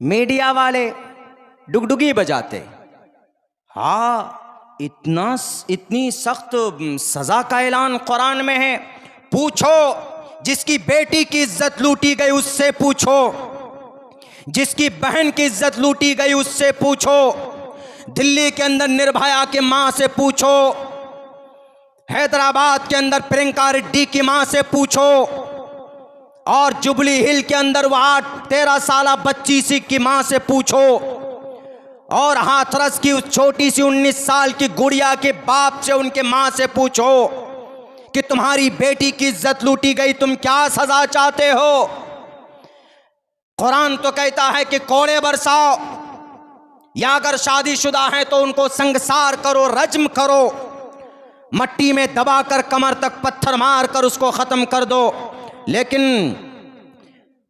Media वाले डुगडुगी बजाते। हाँ, इतनी सख्त सजा का ऐलान कुरान में है। पूछो, जिसकी बेटी की इज्जत लूटी गई उससे पूछो, जिसकी बहन की इज्जत लूटी गई उससे पूछो, दिल्ली के अंदर निर्भया की मां से पूछो, हैदराबाद के अंदर प्रियंका रेड्डी की मां से पूछो, और जुबली हिल के अंदर वो 13 साल बच्ची सी की मां से पूछो, और हाथरस की उस छोटी सी 19 साल की गुड़िया के बाप से, उनके मां से पूछो कि तुम्हारी बेटी की इज्जत लूटी गई, तुम क्या सजा चाहते हो। कुरान तो कहता है कि कोड़े बरसाओ, या अगर शादीशुदा हैं तो उनको संगसार करो, रज्म करो, मट्टी में दबाकर कमर तक पत्थर मारकर उसको खत्म कर दो। लेकिन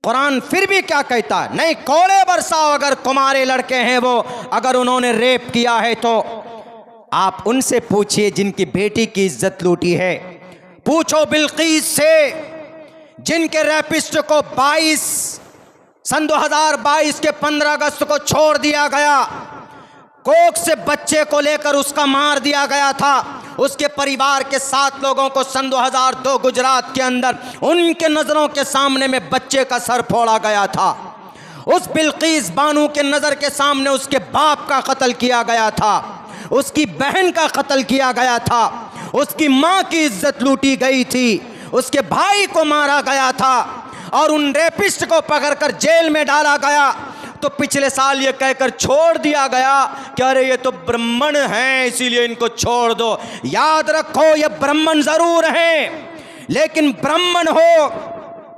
कुरान फिर भी क्या कहता है, नहीं, कोड़े बरसाओ अगर कुमारे लड़के हैं वो, अगर उन्होंने रेप किया है तो आप उनसे पूछिए जिनकी बेटी की इज्जत लूटी है। पूछो बिल्कीस से, जिनके रेपिस्ट को 2022 के 15 अगस्त को छोड़ दिया गया, कोख से बच्चे को लेकर उसका मार दिया गया था। उसके परिवार के 7 लोगों को सन 2002 गुजरात के अंदर उनके नजरों के सामने में बच्चे का सर फोड़ा गया था। उस बिल्कीस बानो के नजर के सामने उसके बाप का कत्ल किया गया था, उसकी बहन का कत्ल किया गया था, उसकी मां की इज्जत लूटी गई थी, उसके भाई को मारा गया था, और उन रेपिस्ट को पकड़कर जेल में डाला गया। तो पिछले साल ये कहकर छोड़ दिया गया कि अरे ये तो ब्राह्मण हैं इसीलिए इनको छोड़ दो। याद रखो, ये ब्राह्मण जरूर हैं, लेकिन ब्राह्मण हो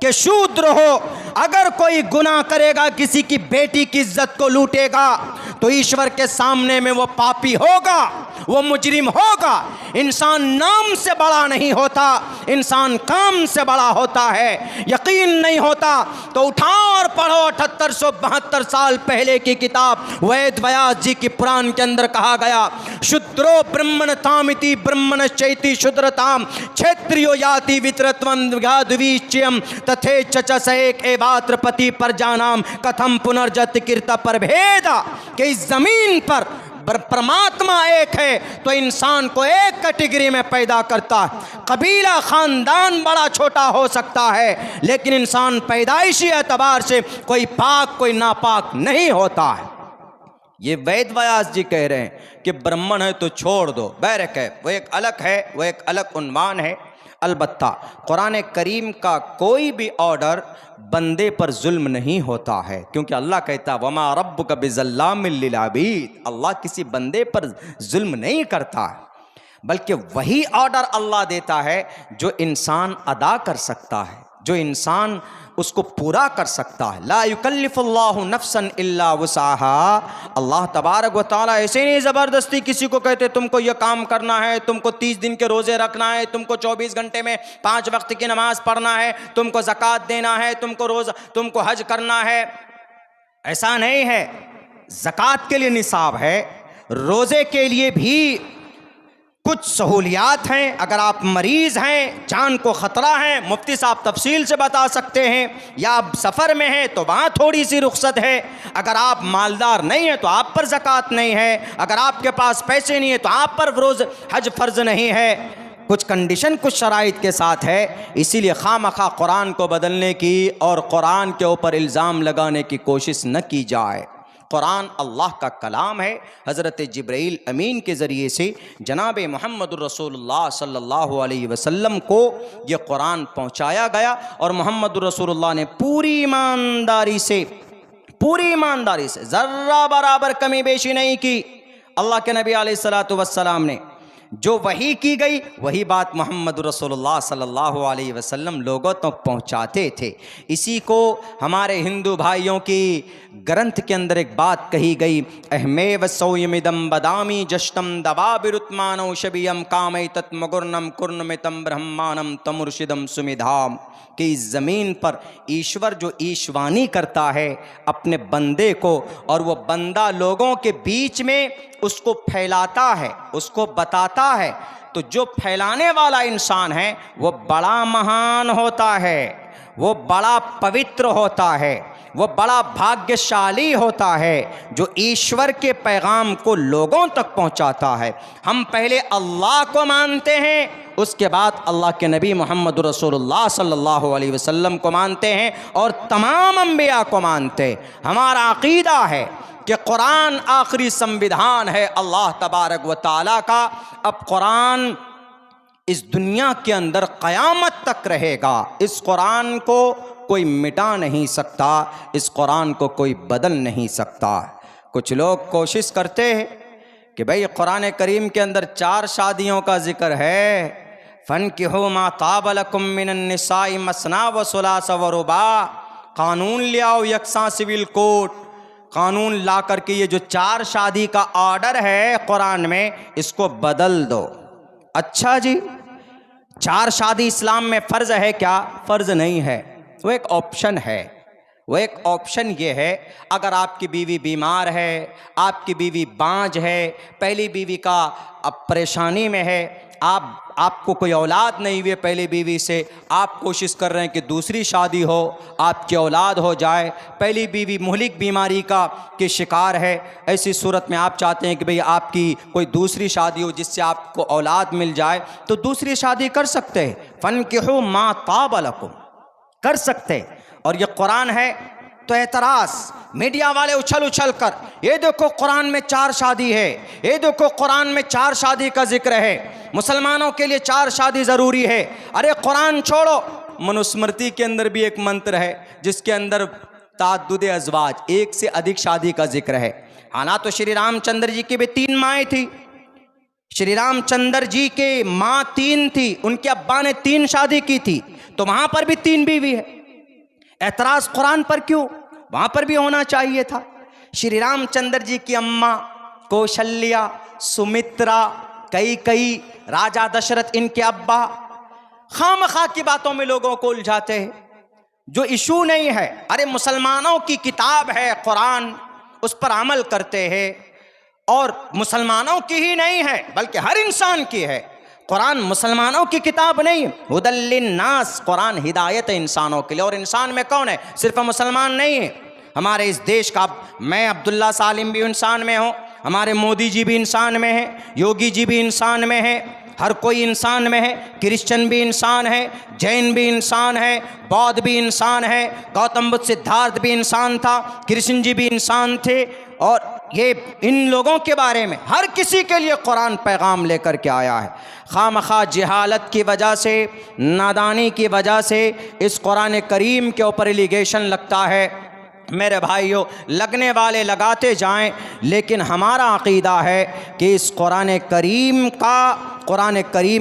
कि शूद्र हो, अगर कोई गुनाह करेगा, किसी की बेटी की इज्जत को लूटेगा, तो ईश्वर के सामने में वो पापी होगा, वो मुजरिम होगा। इंसान नाम से बड़ा नहीं होता, इंसान काम से बड़ा होता है। यकीन नहीं होता तो उठाओ और पढ़ो 7872 साल पहले की किताब वेद व्यास जी की पुराण के अंदर कहा गया, शूद्रो ब्रह्मण तामिति ब्रह्मण चैति शूद्रताम क्षेत्रियो याति वितरत्वं तथे चचसेक एवात्र पति पर जानाम कथम पुनर्जत कीर्त पर भेदा। कि इस जमीन पर परमात्मा एक है तो इंसान को एक कैटेगरी में पैदा करता है। कबीला खानदान बड़ा छोटा हो सकता है, लेकिन इंसान पैदाइशी एतबार से कोई पाक कोई नापाक नहीं होता है। ये वेद व्यास जी कह रहे हैं कि ब्राह्मण है तो छोड़ दो, बैरक है, वो एक अलग है, वो एक अलग उन्वान है। अलबत्ता कुरान करीम का कोई भी ऑर्डर बंदे पर जुल्म नहीं होता है, क्योंकि अल्लाह कहता वमा रब्बुका बिज़ल्लामिल लिल अबीद, अल्लाह किसी बंदे पर जुल्म नहीं करता है, बल्कि वही ऑर्डर अल्लाह देता है जो इंसान अदा कर सकता है, जो इंसान उसको पूरा कर सकता है। ला युकल्लिफुल्लाहु नफ्सन इल्ला वुसअहा, अल्लाह तबारक व तआला ऐसे नहीं ज़बरदस्ती किसी को कहते तुमको यह काम करना है, तुमको 30 दिन के रोज़े रखना है, तुमको 24 घंटे में 5 वक्त की नमाज पढ़ना है, तुमको ज़कात देना है, तुमको हज करना है। ऐसा नहीं है। ज़कात के लिए निसाब है, रोज़े के लिए भी कुछ सहूलियात हैं। अगर आप मरीज़ हैं, जान को ख़तरा है, मुफ्ती साहब तफसील से बता सकते हैं, या आप सफ़र में हैं तो वहाँ थोड़ी सी रुख्सत है। अगर आप मालदार नहीं हैं तो आप पर ज़कात नहीं है, अगर आपके पास पैसे नहीं है तो आप पर रोज़ हज फ़र्ज़ नहीं है। कुछ कंडीशन, कुछ शराइत के साथ है। इसीलिए खामखा कुरान को बदलने की और कुरान के ऊपर इल्ज़ाम लगाने की कोशिश न की जाए। कुरान अल्लाह का कलाम है। हज़रत जिब्राइल अमीन के ज़रिए से जनाब मुहम्मदुर रसूलुल्लाह सल्लल्लाहु अलैहि वसल्लम को ये कुरान पहुँचाया गया, और मुहम्मदुर रसूलुल्लाह ने पूरी ईमानदारी से ज़र्रा बराबर कमी बेशी नहीं की। अल्लाह के नबी अलैहिस्सलातु वस्सलाम ने जो वही की गई वही बात मोहम्मद रसूलुल्लाह सल्लल्लाहु अलैहि वसल्लम लोगों तक पहुँचाते थे। इसी को हमारे हिंदू भाइयों की ग्रंथ के अंदर एक बात कही गई, अहमेव सौयमिदम बदामी जष्टम दवाबिरुत्मानो शबियम कामय तत्मगुर्नम कुर्नमितम ब्रह्मानम तमुर्शिदम सुमिधाम, कि इस ज़मीन पर ईश्वर जो ईशवानी करता है अपने बंदे को, और वो बंदा लोगों के बीच में उसको फैलाता है, उसको बताता है, तो जो फैलाने वाला इंसान है वो बड़ा महान होता है, वो बड़ा पवित्र होता है, वो बड़ा भाग्यशाली होता है जो ईश्वर के पैगाम को लोगों तक पहुंचाता है। हम पहले अल्लाह को मानते हैं, उसके बाद अल्लाह के नबी मोहम्मद रसूलुल्लाह सल्लल्लाहु अलैहि वसल्लम को मानते हैं और तमाम अंबिया को मानते हैं। हमारा अकीदा है कि कुरान आखिरी संविधान है अल्लाह तबारक व तआला का। अब कुरान इस दुनिया के अंदर क़यामत तक रहेगा। इस कुरान को कोई मिटा नहीं सकता, इस कुरान को कोई बदल नहीं सकता। कुछ लोग कोशिश करते हैं कि भाई कुरान करीम के अंदर 4 शादियों का जिक्र है, फनकिहू मा ताब लकुम मिनन निसाई मसना व सुलास व रुबा। कानून ले आओ, यकसा सिविल कोड कानून ला करके ये जो 4 शादी का ऑर्डर है कुरान में, इसको बदल दो। अच्छा जी, 4 शादी इस्लाम में फ़र्ज है क्या? फ़र्ज नहीं है, वो एक ऑप्शन है। वो एक ऑप्शन ये है, अगर आपकी बीवी बीमार है, आपकी बीवी बांझ है, पहली बीवी का अब परेशानी में है, आपको कोई औलाद नहीं हुई पहली बीवी से, आप कोशिश कर रहे हैं कि दूसरी शादी हो, आपकी औलाद हो जाए, पहली बीवी मुहलिक बीमारी के शिकार है, ऐसी सूरत में आप चाहते हैं कि भाई आपकी कोई दूसरी शादी हो जिससे आपको औलाद मिल जाए, तो दूसरी शादी कर सकते हैं। फनकिहू मा ताब लकुम, कर सकते हैं। और ये कुरान है तो एतराज़ मीडिया वाले उछल उछल कर, ये देखो कुरान में 4 शादी है, ये देखो कुरान में 4 शादी का जिक्र है, मुसलमानों के लिए 4 शादी ज़रूरी है। अरे कुरान छोड़ो, मनुस्मृति के अंदर भी एक मंत्र है जिसके अंदर ताद्दुद अज़वाज, 1 से अधिक शादी का जिक्र है। हालां तो श्री रामचंद्र जी की भी 3 माएँ थी, श्री रामचंद्र जी के माँ 3 थी, उनके अब्बा ने 3 शादी की थी, तो वहाँ पर भी 3 बीवी है। ऐतराज़ कुरान पर क्यों? वहाँ पर भी होना चाहिए था। श्री रामचंद्र जी की अम्मा कौशल्या, सुमित्रा, कई राजा दशरथ, इनके अब्बा खामखा की बातों में लोगों को उलझाते हैं जो इशू नहीं है। अरे मुसलमानों की किताब है कुरान, उस पर अमल करते हैं, और मुसलमानों की ही नहीं है बल्कि हर इंसान की है। कुरान मुसलमानों की किताब नहीं, हुदल लिन्नास, कुरान हिदायत है इंसानों के लिए। और इंसान में कौन है? सिर्फ मुसलमान नहीं है, हमारे इस देश का, मैं अब्दुल्ला सालिम भी इंसान में हूँ, हमारे मोदी जी भी इंसान में है, योगी जी भी इंसान में है, हर कोई इंसान में है, क्रिश्चियन भी इंसान है, जैन भी इंसान है, बौद्ध भी इंसान है, गौतम बुद्ध सिद्धार्थ भी इंसान था, कृष्ण जी भी इंसान थे। और ये इन लोगों के बारे में हर किसी के लिए कुरान पैगाम लेकर के आया है। खामखा जहालत की वजह से, नादानी की वजह से इस कुरान करीम के ऊपर एलिगेशन लगता है। मेरे भाइयों, लगने वाले लगाते जाएं, लेकिन हमारा अक़ीदा है कि इस कुरान करीम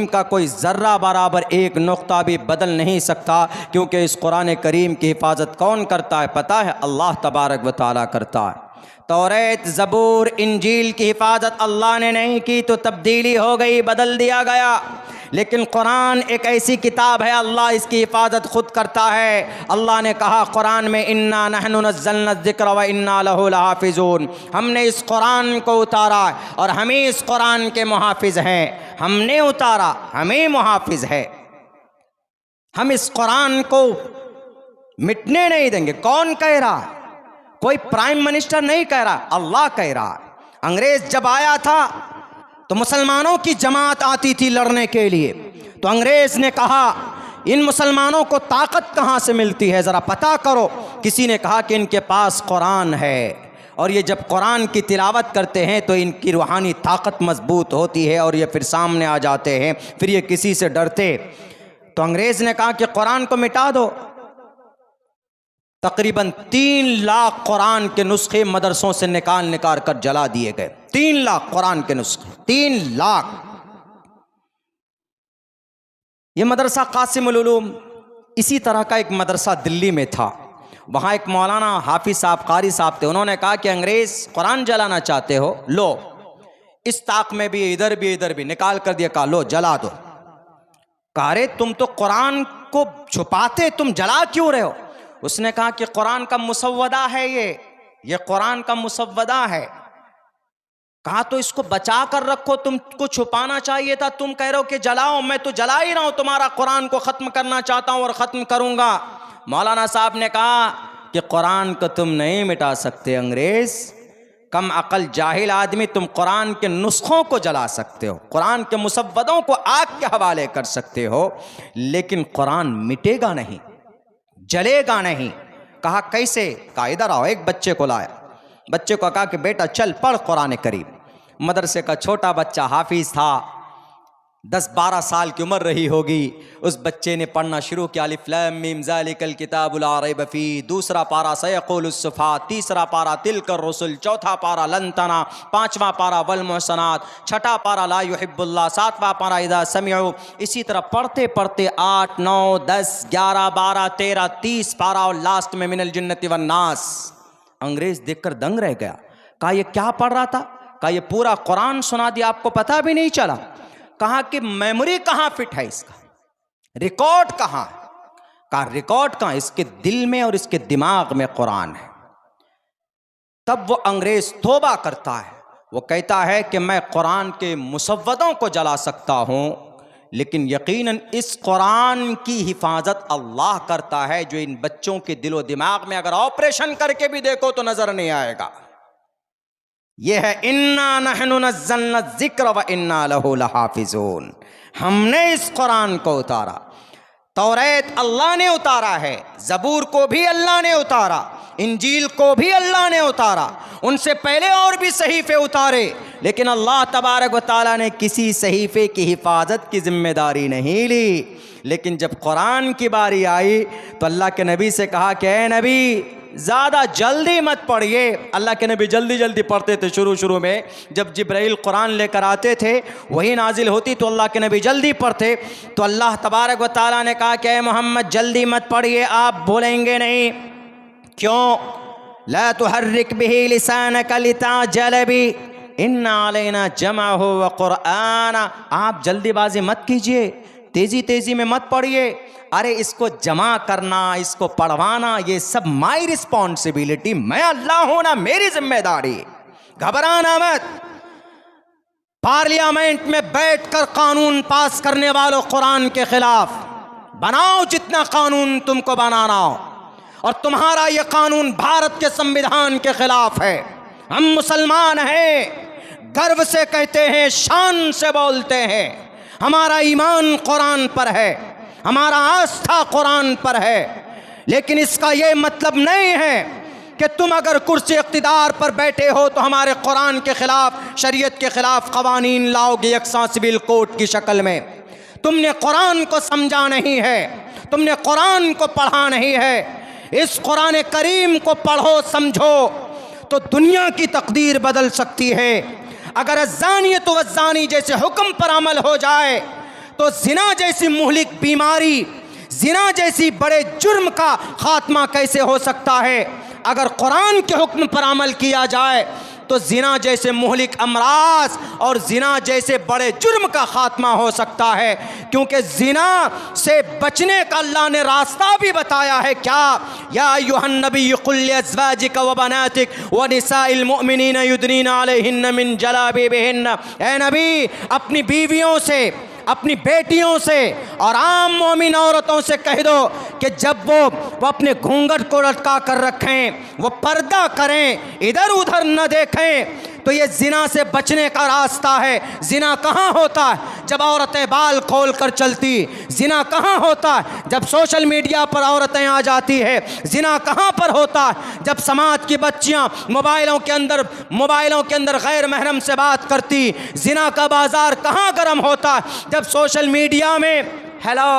का कोई ज़र्रा बराबर एक नुक्ता भी बदल नहीं सकता, क्योंकि इस कुरान करीम की हिफाजत कौन करता है पता है? अल्लाह तबारक व तआला करता है। तौरात, ज़बूर, इंजील की हिफाजत अल्लाह ने नहीं की तो तब्दीली हो गई, बदल दिया गया। लेकिन कुरान एक ऐसी किताब है, अल्लाह इसकी हिफाजत खुद करता है। अल्लाह ने कहा कुरान में, इन्ना नहनु नज़्ज़लना ज़िक्र व इन्ना लहु लहाफ़िज़ून, हमने इस कुरान को उतारा और हम ही इस कुरान के मुहाफ़िज़ हैं। हमने उतारा, हमें मुहाफ़िज़ है, हम इस कुरान को मिटने नहीं देंगे। कौन कह रहा है? कोई प्राइम मिनिस्टर नहीं कह रहा, अल्लाह कह रहा है। अंग्रेज जब आया था तो मुसलमानों की जमात आती थी लड़ने के लिए, तो अंग्रेज ने कहा इन मुसलमानों को ताकत कहाँ से मिलती है, ज़रा पता करो। किसी ने कहा कि इनके पास कुरान है, और ये जब कुरान की तिलावत करते हैं तो इनकी रूहानी ताकत मजबूत होती है और ये फिर सामने आ जाते हैं, फिर ये किसी से डरते। तो अंग्रेज़ ने कहा कि कुरान को मिटा दो। तकरीबन 3 लाख कुरान के नुस्खे मदरसों से निकाल कर जला दिए गए। 3 लाख कुरान के नुस्खे, 3 लाख। ये मदरसा कासिमुल उलूम, इसी तरह का एक मदरसा दिल्ली में था। वहाँ एक मौलाना हाफिज साहब, कारी साहब थे। उन्होंने कहा कि अंग्रेज़ कुरान जलाना चाहते हो, लो इस ताक में भी, इधर भी निकाल कर दिया, कहा लो जला दो। कहा रे तुम तो कुरान को छुपाते, तुम जला क्यों रहे हो? उसने कहा कि कुरान का मुसव्वदा है, ये कुरान का मुसव्वदा है। कहा तो इसको बचा कर रखो, तुमको छुपाना चाहिए था। तुम कह रहे हो कि जलाओ, मैं तो जला ही रहा हूं, तुम्हारा कुरान को ख़त्म करना चाहता हूं और ख़त्म करूंगा। मौलाना साहब ने कहा कि कुरान को तुम नहीं मिटा सकते अंग्रेज, कम अकल जाहिल आदमी, तुम कुरान के नुस्खों को जला सकते हो, कुरान के मुसव्वदों को आग के हवाले कर सकते हो, लेकिन कुरान मिटेगा नहीं, जलेगा नहीं। कहा कैसे? कहा इधर आओ। एक बच्चे को लाया, बच्चे को कहा कि बेटा चल पढ़ कुरान करीम। मदरसे का छोटा बच्चा हाफिज था, 10-12 साल की उम्र रही होगी। उस बच्चे ने पढ़ना शुरू किया, अलिफ लाम मीम ज़ालिकल किताबुल ला रैब फी, दूसरा पारा सयक़ुलुस सुफ़ा, तीसरा पारा तिलकर रुसुल, चौथा पारा लन तना, पांचवा पारा वल मुहसनात, छठा पारा ला युहिब्बुल्लाह, सातवां पारा इज़ा समिअू। इसी तरह पढ़ते पढ़ते 8, 9, 10, 11, 12, 13, 30 पारा और लास्ट में मिनल जिन्नति वन नास। अंग्रेज देखकर दंग रह गया। कहा ये क्या पढ़ रहा था? कहा ये पूरा कुरान सुना दिया, आपको पता भी नहीं चला। कहा कि मेमोरी कहाँ फिट है इसका, रिकॉर्ड कहाँ? कहा रिकॉर्ड कहाँ? इसके दिल में और इसके दिमाग में कुरान है। तब वो अंग्रेज तौबा करता है, वो कहता है कि मैं कुरान के मुसव्वदों को जला सकता हूं, लेकिन यकीनन इस कुरान की हिफाजत अल्लाह करता है, जो इन बच्चों के दिलो दिमाग में अगर ऑपरेशन करके भी देखो तो नजर नहीं आएगा। यह है इन्ना नहनु नज़्ज़लना ज़िक्र व इन्ना लहू लहाफ़िज़ून। हमने इस कुरान को उतारा, तौरात अल्लाह ने उतारा है, ज़बूर को भी अल्लाह ने उतारा, इंजील को भी अल्लाह ने उतारा, उनसे पहले और भी सहीफ़े उतारे, लेकिन अल्लाह तबारक व तआला ने किसी सहीफ़े की हिफाजत की जिम्मेदारी नहीं ली। लेकिन जब कुरान की बारी आई तो अल्लाह के नबी से कहा कि ए नबी ज़्यादा जल्दी मत पढ़िए। अल्लाह के नबी जल्दी जल्दी पढ़ते थे। शुरू में जब जिब्राइल कुरान लेकर आते थे, वही नाजिल होती तो अल्लाह के नबी जल्दी पढ़ते। तो अल्लाह तबारक व तआला ने कहा कि ए मोहम्मद जल्दी मत पढ़िए, आप बोलेंगे नहीं। क्यों? ला तुहर्रिक बिही लिसानक लिताजल बी इन्ना अलैना जमअहु व कुरआना। आप जल्दीबाजी मत कीजिए, तेजी तेजी में मत पढ़िए। अरे इसको जमा करना, इसको पढ़वाना, ये सब माई रिस्पॉन्सिबिलिटी, मैं अल्लाह हूं ना, मेरी जिम्मेदारी। घबराना मत। पार्लियामेंट में बैठकर कानून पास करने वालों, कुरान के खिलाफ बनाओ जितना कानून तुमको बनाना हो, और तुम्हारा ये कानून भारत के संविधान के खिलाफ है। हम मुसलमान हैं, गर्व से कहते हैं, शान से बोलते हैं, हमारा ईमान कुरान पर है, हमारा आस्था कुरान पर है। लेकिन इसका ये मतलब नहीं है कि तुम अगर कुर्सी इख्तिदार पर बैठे हो तो हमारे कुरान के खिलाफ, शरीयत के खिलाफ कवानीन लाओगे यकसा सिविल कोड की शक्ल में। तुमने कुरान को समझा नहीं है, तुमने कुरान को पढ़ा नहीं है। इस कुरान करीम को पढ़ो, समझो, तो दुनिया की तकदीर बदल सकती है। अगर अज़्ज़ानियत व अज़्ज़ानी जैसे हुक्म पर अमल हो जाए तो जिना जैसी मुहलिक बीमारी, जिना जैसी बड़े जुर्म का खात्मा कैसे हो सकता है? अगर कुरान के हुक्म पर अमल किया जाए तो जिना जैसे मुहलिक अमराज और जिना जैसे बड़े जुर्म का खात्मा हो सकता है। क्योंकि जिना से बचने का अल्लाह ने रास्ता भी बताया है। क्या? या अय्युहन नबी कुल लिअज़वाजिका व बनातिक व निसाइल मुमिनीना युदनीना अलैहिन्ना मिन जलाबिबिहिन्ना। ए नबी, अपनी बीवियों से, अपनी बेटियों से और आम मोमिन औरतों से कह दो कि जब वो अपने घूंघट को लटका कर रखें, वो पर्दा करें, इधर उधर न देखें। तो ये जिना से बचने का रास्ता है। जिना कहाँ होता है? जब औरतें बाल खोल कर चलती। जिना कहाँ होता है? जब सोशल मीडिया पर औरतें आ जाती है। जिना कहाँ पर होता है? जब समाज की बच्चियाँ मोबाइलों के अंदर गैर महरम से बात करती। जिना का बाजार कहाँ गर्म होता है? जब सोशल मीडिया में हेलो,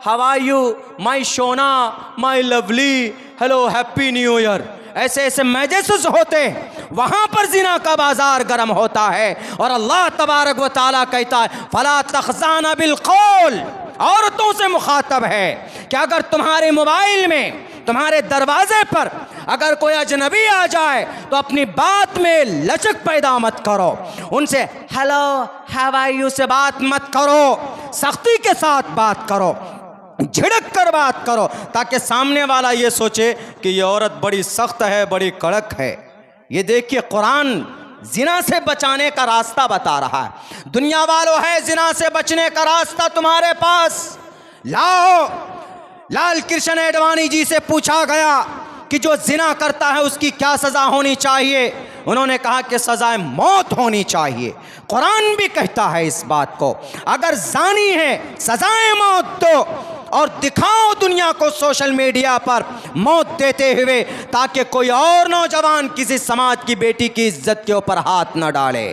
हाउ आर यू, माई सोना, my lovely, hello, happy new year, ऐसे ऐसे मैसेज होते हैं, वहां पर जिना का बाजार गर्म होता है। और अल्लाह तबारक व तआला कहता है फला तखज़ाना बिल कौल, औरतों से मुखातब है कि अगर तुम्हारे मोबाइल में, तुम्हारे दरवाजे पर अगर कोई अजनबी आ जाए तो अपनी बात में लचक पैदा मत करो। उनसे हेलो, हाउ आर यू से बात मत करो, सख्ती के साथ बात करो, झिड़क कर बात करो, ताकि सामने वाला ये सोचे कि ये औरत बड़ी सख्त है, बड़ी कड़क है। ये देखिए, कुरान जिना से बचाने का रास्ता बता रहा है। दुनिया वालों, है जिना से बचने का रास्ता तुम्हारे पास, लाओ लाल कृष्ण आडवाणी जी से पूछा गया कि जो जिना करता है उसकी क्या सज़ा होनी चाहिए। उन्होंने कहा कि सज़ाए मौत होनी चाहिए। कुरान भी कहता है इस बात को, अगर जानी है सज़ाए मौत दो और दिखाओ दुनिया को सोशल मीडिया पर मौत देते हुए, ताकि कोई और नौजवान किसी समाज की बेटी की इज्जत के ऊपर हाथ न डाले।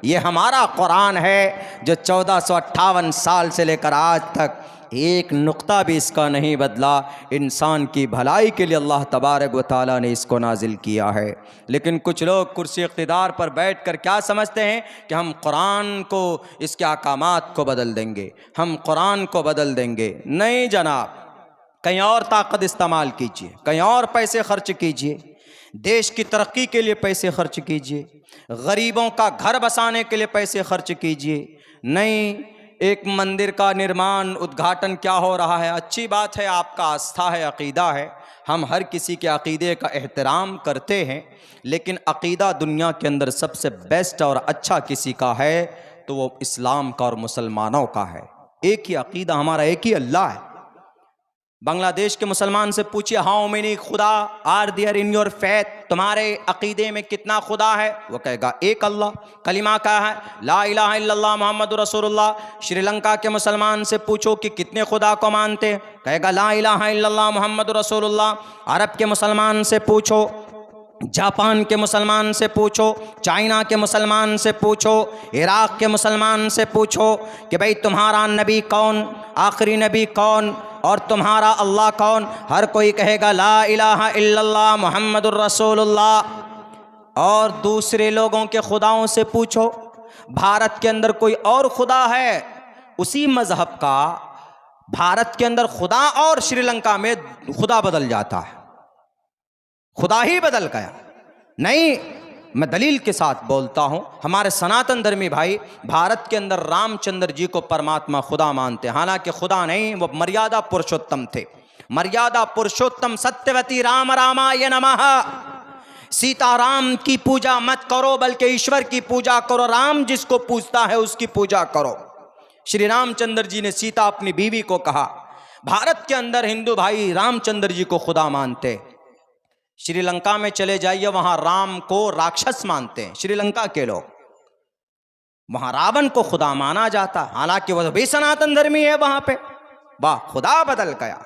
ये हमारा कुरान है जो 1458 साल से लेकर आज तक एक नुक्ता भी इसका नहीं बदला। इंसान की भलाई के लिए अल्लाह तबारक व तआला ने इसको नाजिल किया है। लेकिन कुछ लोग कुर्सी इक़्तिदार पर बैठकर क्या समझते हैं कि हम कुरान को, इसके अहकामात को बदल देंगे, हम कुरान को बदल देंगे। नहीं जनाब, कहीं और ताकत इस्तेमाल कीजिए, कहीं और पैसे खर्च कीजिए, देश की तरक्की के लिए पैसे खर्च कीजिए, गरीबों का घर बसाने के लिए पैसे खर्च कीजिए। नहीं, एक मंदिर का निर्माण उद्घाटन क्या हो रहा है, अच्छी बात है, आपका आस्था है, अक़ीदा है, हम हर किसी के अक़ीदे का एहतराम करते हैं। लेकिन अक़ीदा दुनिया के अंदर सबसे बेस्ट और अच्छा किसी का है तो वो इस्लाम का और मुसलमानों का है। एक ही अक़ीदा हमारा, एक ही अल्लाह है। बांग्लादेश के मुसलमान से पूछिए, हाउ मेनी खुदा are there in your faith, तुम्हारे अकीदे में कितना खुदा है? वो कहेगा एक अल्लाह। कलिमा क्या है? ला इलाहा इल्लल्लाह मुहम्मदुर रसूलुल्लाह। श्रीलंका के मुसलमान से पूछो कि कितने खुदा को मानते, कहेगा ला इलाहा इल्लल्लाह मुहम्मदुर रसूलुल्लाह। अरब के मुसलमान से पूछो, जापान के मुसलमान से पूछो, चाइना के मुसलमान से पूछो, इराक़ के मुसलमान से पूछो कि भाई तुम्हारा नबी कौन, आखिरी नबी कौन और तुम्हारा अल्लाह कौन? हर कोई कहेगा ला इलाहा इल्लल्लाह मुहम्मदुर रसूलुल्लाह। और दूसरे लोगों के खुदाओं से पूछो, भारत के अंदर कोई और खुदा है उसी मज़हब का, भारत के अंदर खुदा और श्रीलंका में खुदा बदल जाता है, खुदा ही बदल गया। नहीं, मैं दलील के साथ बोलता हूँ, हमारे सनातन धर्मी भाई भारत के अंदर रामचंद्र जी को परमात्मा खुदा मानते हैं, हालांकि खुदा नहीं, वो मर्यादा पुरुषोत्तम थे। मर्यादा पुरुषोत्तम सत्यवती राम रामाय नमः। सीता राम की पूजा मत करो, बल्कि ईश्वर की पूजा करो। राम जिसको पूजता है उसकी पूजा करो। श्री रामचंद्र जी ने सीता अपनी बीवी को कहा। भारत के अंदर हिंदू भाई रामचंद्र जी को खुदा मानते, श्रीलंका में चले जाइए वहां राम को राक्षस मानते हैं श्रीलंका के लोग, वहां रावण को खुदा माना जाता, हालांकि वह भी सनातन धर्मी है वहां पे। वाह, खुदा बदल गया।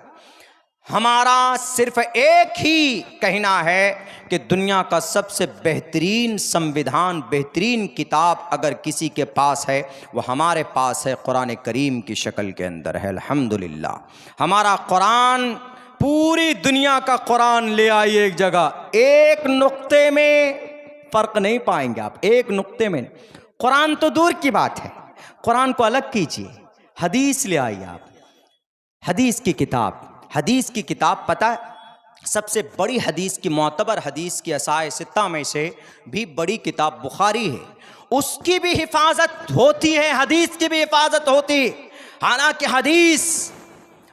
हमारा सिर्फ एक ही कहना है कि दुनिया का सबसे बेहतरीन संविधान, बेहतरीन किताब अगर किसी के पास है वो हमारे पास है, कुरान करीम की शक्ल के अंदर है। अल्हम्दुलिल्लाह, हमारा कुरान, पूरी दुनिया का कुरान ले आइए एक जगह, एक नुक्ते में फर्क नहीं पाएंगे आप, एक नुक्ते में। कुरान तो दूर की बात है, कुरान को अलग कीजिए, हदीस ले आइए आप, हदीस की किताब। हदीस की किताब पता है, सबसे बड़ी हदीस की, मोतबर हदीस की असाए सित्ता में से भी बड़ी किताब बुखारी है, उसकी भी हिफाजत होती है, हदीस की भी हिफाजत होती। हालांकि हदीस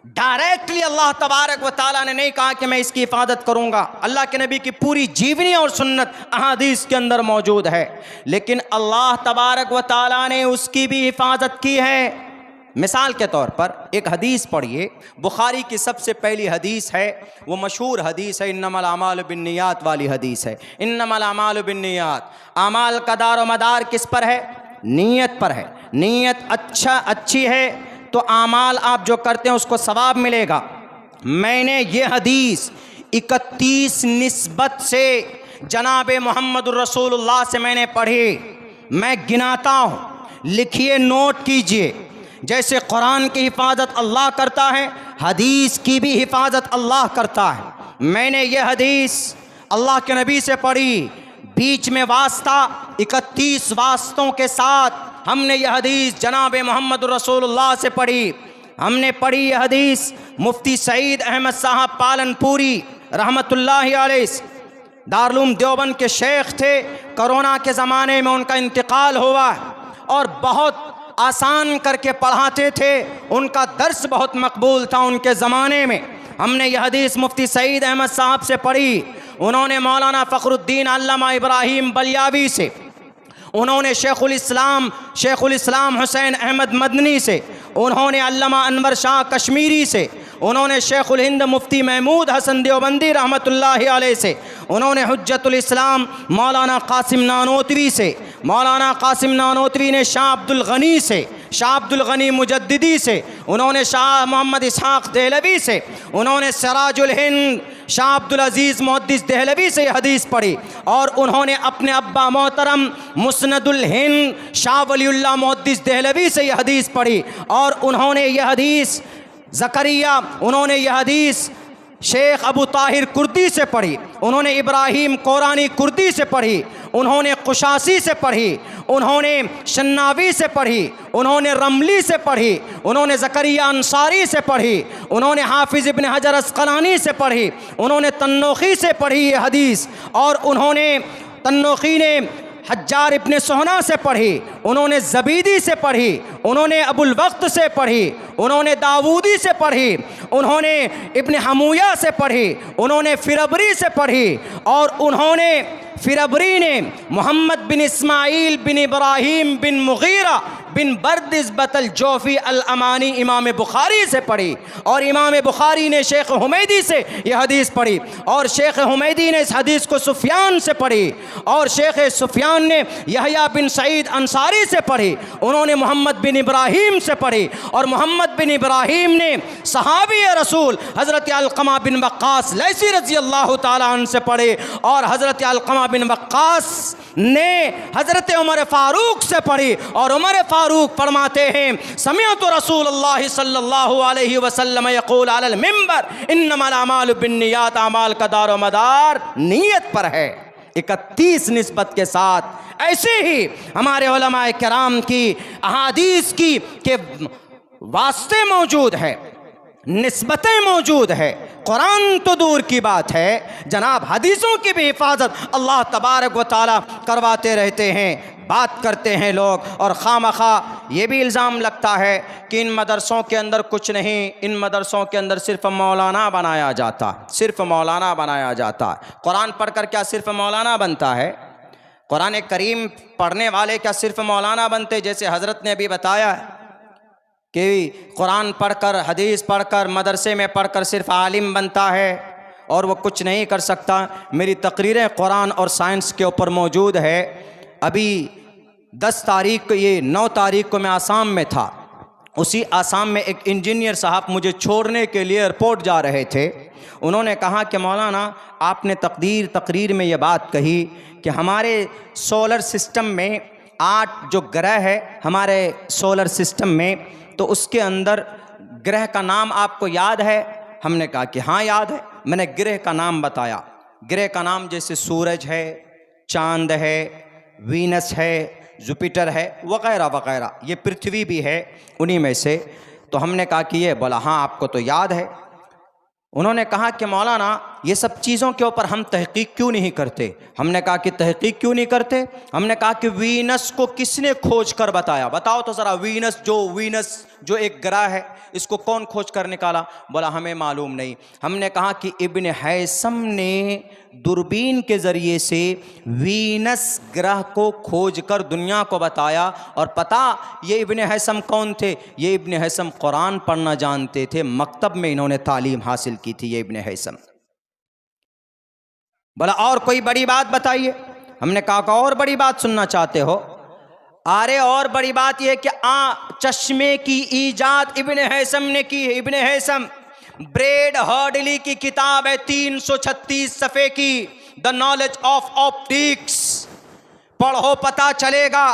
डायरेक्टली अल्लाह तबारक व तआला ने नहीं कहा कि मैं इसकी हिफाजत करूंगा, अल्लाह के नबी की पूरी जीवनी और सुन्नत अहादीस के अंदर मौजूद है, लेकिन अल्लाह तबारक व तआला ने उसकी भी हिफाजत की है। मिसाल के तौर पर एक हदीस पढ़िए, बुखारी की सबसे पहली हदीस है, वो मशहूर हदीस है, इन्नमल अमालु बिन्नियात वाली हदीस है। इन्नमल अमालु बिन्नियात, अमाल का दारो मदार किस पर है? नीयत पर है। नीयत अच्छी है तो आमाल आप जो करते हैं उसको सवाब मिलेगा। मैंने ये हदीस 31 निस्बत से जनाब मोहम्मदुर रसूलुल्लाह से मैंने पढ़ी, मैं गिनाता हूँ, लिखिए, नोट कीजिए। जैसे कुरान की हिफाजत अल्लाह करता है, हदीस की भी हिफाजत अल्लाह करता है। मैंने ये हदीस अल्लाह के नबी से पढ़ी, बीच में वास्ता 31 वास्तों के साथ हमने यह हदीस जनाब मोहम्मद रसूलुल्लाह से पढ़ी। हमने पढ़ी यह हदीस मुफ्ती सईद अहमद साहब पालनपुरी रहमतुल्लाहि अलैह, दारुल देवबंद के शेख थे। कोरोना के ज़माने में उनका इंतकाल हुआ और बहुत आसान करके पढ़ाते थे, उनका दर्स बहुत मकबूल था उनके ज़माने में। हमने यह हदीस मुफ्ती सईद अहमद साहब से पढ़ी, उन्होंने मौलाना फ़खरुद्दीन अल्लामा इब्राहिम बलियावी से, उन्होंने शेखुल इस्लाम हुसैन अहमद मदनी से, उन्होंने अल्लामा अनवर शाह कश्मीरी से, उन्होंने शेखुल हिंद मुफ्ती महमूद हसन देवबंदी रहमतुल्लाहि अलैह से, उन्होंने हुज्जतुल इस्लाम मौलाना कासिम नानोतवी से, मौलाना कासिम नानोतवी ने शाह अब्दुल गनी से, शाह अब्दुल गनी मुजद्दिदी से, उन्होंने शाह मोहम्मद इसहाक़ देहलवी से, उन्होंने सिराजुल हिंद शाह अब्दुल अजीज़ मुहद्दिस देहलवी से हदीस पढ़ी, और उन्होंने अपने अब्बा मोहतरम मुस्नदुल हिंद शाह वलीउल्लाह मुहद्दिस देहलवी से यह हदीस पढ़ी, और उन्होंने यह हदीस ज़करिया, उन्होंने यह हदीस शेख अबू ताहिर कुर्दी से पढ़ी, उन्होंने इब्राहिम कोरानी कुर्दी से पढ़ी, उन्होंने कुशासी से पढ़ी, उन्होंने शन्नावी से पढ़ी, उन्होंने रमली से पढ़ी, उन्होंने ज़करिया अंसारी से पढ़ी, उन्होंने हाफिज़ इब्न हजर अस्क़लानी से पढ़ी, उन्होंने तन्नोखी से पढ़ी ये हदीस, और उन्होंने तन्नोखी ने हज्जार इब्न सोहना से पढ़ी, उन्होंने ज़बीदी से पढ़ी, उन्होंने अबुल वक्त से पढ़ी, उन्होंने दाऊदी से पढ़ी, उन्होंने इब्न हमूया से पढ़ी, उन्होंने फिरबरी से पढ़ी, और उन्होंने फिरबरी ने मोहम्मद बिन इस्माइल बिन इब्राहिम बिन मुगीरा बिन बर्दिस बतल जोफ़ी अल अमानी इमाम बुखारी से पढ़ी, और इमाम बुखारी ने शेख हुमैदी से यह हदीस पढ़ी, और शेख हुमैदी ने इस हदीस को सुफियान से पढ़ी, और शेख सुफियान ने यहया बिन सईद अंसारी से पढ़ी, उन्होंने मोहम्मद बिन इब्राहिम से पढ़ी, और मोहम्मद बिन इब्राहिम ने सहाबी रसूल हज़रत अलक़मा बिन वक्कास लैसी रज़ी अल्लाह ताला अन्हु से पढ़े, और हज़रत अलक़मा बिन वक्कास ने हज़रत उमर फ़ारूक से पढ़ी, और उमर फ़ारूक फरमाते हैं समिअतु रसूलुल्लाह सल्लल्लाहु अलैहि वसल्लम यक़ूल अलल मिंबर इन्नमल अमालु बिन्नियात, अमाल का दारो मदार नीयत पर है। 31 निस्बत के साथ ऐसे ही हमारे उलमाए किराम की अहादीस की के वास्ते मौजूद है, निस्बतें मौजूद है। कुरान तो दूर की बात है जनाब, हदीसों की भी हिफाजत अल्लाह तबारक व तआला करवाते रहते हैं। बात करते हैं लोग, और खामखा ये भी इल्ज़ाम लगता है कि इन मदरसों के अंदर कुछ नहीं, इन मदरसों के अंदर सिर्फ मौलाना बनाया जाता, सिर्फ मौलाना बनाया जाता। कुरान पढ़कर क्या सिर्फ मौलाना बनता है? कुरान करीम पढ़ने वाले क्या सिर्फ मौलाना बनते? जैसे हज़रत ने अभी बताया कि कुरान पढ़कर, हदीस पढ़कर, मदरसे में पढ़कर सिर्फ आलिम बनता है और वो कुछ नहीं कर सकता। मेरी तकरीरें कुरान और साइंस के ऊपर मौजूद है। अभी 10 तारीख को, ये 9 तारीख को मैं आसाम में था। उसी आसाम में एक इंजीनियर साहब मुझे छोड़ने के लिए एयरपोर्ट जा रहे थे। उन्होंने कहा कि मौलाना आपने तकरीर में ये बात कही कि हमारे सोलर सिस्टम में 8 जो ग्रह है हमारे सोलर सिस्टम में, तो उसके अंदर ग्रह का नाम आपको याद है? हमने कहा कि हाँ याद है। मैंने ग्रह का नाम बताया। ग्रह का नाम जैसे सूरज है, चांद है, वीनस है, जुपिटर है, वगैरह वगैरह। ये पृथ्वी भी है उन्हीं में से। तो हमने कहा कि ये, बोला हाँ आपको तो याद है। उन्होंने कहा कि मौलाना ये सब चीज़ों के ऊपर हम तहकीक क्यों नहीं करते? हमने कहा कि तहकीक क्यों नहीं करते? हमने कहा कि वीनस को किसने खोज कर बताया? बताओ तो ज़रा, वीनस जो एक ग्रह है, इसको कौन खोज कर निकाला? बोला हमें मालूम नहीं। हमने कहा कि इब्न हैसम ने दूरबीन के ज़रिए से वीनस ग्रह को खोज कर दुनिया को बताया। और पता ये इब्न हैसम कौन थे? ये इब्न हैसम कुरान पढ़ना जानते थे, मकतब में इन्होंने तालीम हासिल की थी, ये इब्न हैसम। बोला और कोई बड़ी बात बताइए। हमने कहा कि और बड़ी बात सुनना चाहते हो? अरे और बड़ी बात यह कि चश्मे की ईजाद इब्न हैसम ने की है। इब्न हैसम, ब्रेड हर्डली की किताब है 336 सफ़े की, द नॉलेज ऑफ ऑप्टिक्स, पढ़ो पता चलेगा।